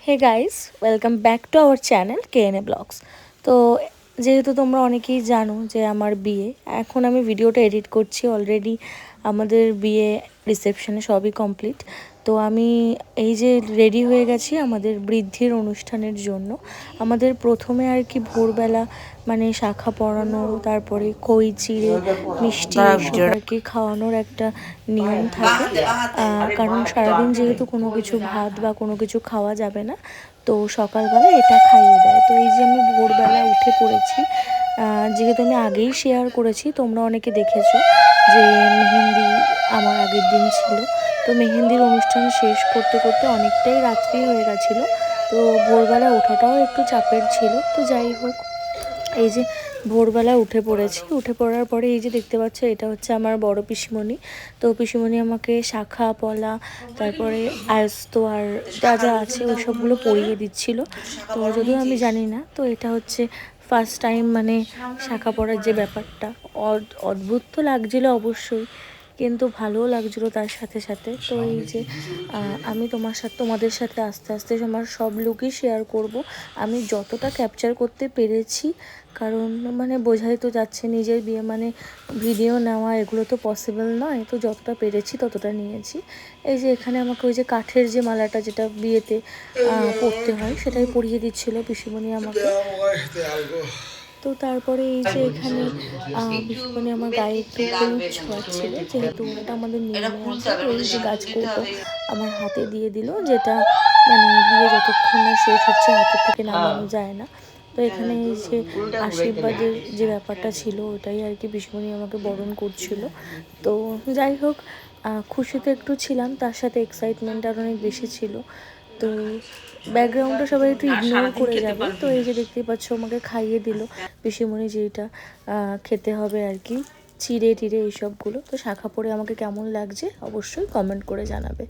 Hey guys, welcome back to our channel KNA blogs. তো যেহেতু তোমরা অনেকেই জানো যে আমার বিয়ে, এখন আমি ভিডিওটা এডিট করছি। অলরেডি আমাদের বিয়ে রিসেপশনে সবই কমপ্লিট। তো আমি এই যে রেডি হয়ে গেছি আমাদের বৃদ্ধির অনুষ্ঠানের জন্য। আমাদের প্রথমে আর কি ভোরবেলা মানে শাখা পরানো, তারপরে কই চিড়ে মিষ্টি এসব আর কি খাওয়ানোর একটা নিয়ম থাকে। কারণ সারাদিন যেহেতু কোনো কিছু ভাত বা কোনো কিছু খাওয়া যাবে না, তো সকালবেলা এটা খাইয়ে দেয়। তো এই যে আমি ভোরবেলা উঠে পড়েছি, যেহেতু আমি আগেই শেয়ার করেছি, তোমরা অনেকে দেখেছো যে মেহেন্দি আমার আগের দিন ছিল। তো মেহেন্দির অনুষ্ঠান শেষ করতে করতে অনেকটাই রাত্রি হয়ে গেছিলো। তো ভোরবেলা ওঠাটাও একটু চাপের ছিল। তো যাই হোক, এই যে ভোরবেলা উঠে পড়েছি। উঠে পড়ার পরে এই যে দেখতে পাচ্ছ, এটা হচ্ছে আমার বড় পিসিমণি। তো পিসিমণি আমাকে শাখা পলা, তারপরে আয়স্ত আর যা যা আছে ওই সবগুলো পরিয়ে দিচ্ছিল। তো যদিও আমি জানি না, তো এটা হচ্ছে ফার্স্ট টাইম মানে শাখা পরার যে ব্যাপারটা, অদ্ভুত তো লাগছিল অবশ্যই, কিন্তু ভালোও লাগছিলো তার সাথে সাথে। তো এই যে আমি তোমাদের সাথে আস্তে আস্তে আমার সব লুকই শেয়ার করব, আমি যতটা ক্যাপচার করতে পেরেছি। কারণ মানে বোঝাই তো যাচ্ছে, নিজের বিয়ে মানে ভিডিও নেওয়া এগুলো তো পসিবল নয়। তো যতটা পেরেছি ততটা নিয়েছি। এই যে এখানে আমাকে ওই যে কাঠের যে মালাটা, যেটা বিয়েতে পরতে হয়, সেটাই পরিয়ে দিচ্ছিল পিসিমণি আমাকে। তো তারপরে এই যে এখানে পিসিমণি আমার গায়ে একটু হলুদ ছোঁয়াচ্ছিল, যেহেতু ওটা আমাদের নিয়মে আছে। তো এই যে গাছকৌটো আমার হাতে দিয়ে দিল, যেটা মানে বিয়ে যতক্ষণ না শেষ হচ্ছে হাতের থেকে নামানো যায় না। তো এখানে এই যে আশীর্বাদের যে ব্যাপারটা ছিল, ওটাই আর কি পিসিমণি আমাকে বরণ করছিল। তো যাই হোক, খুশিতে একটু ছিলাম, তার সাথে এক্সাইটমেন্ট আর অনেক বেশি ছিল। তো ব্যাকগ্রাউন্ডটা সবাই একটু ইগনোর করে যাবে। তো এই যে দেখতেই পাচ্ছ, আমাকে খাইয়ে দিল পিসিমণি, যেটা খেতে হবে আর কি, চিড়ে টিড়ে এইসবগুলো। তো শাখা পরে আমাকে কেমন লাগছে অবশ্যই কমেন্ট করে জানাবে।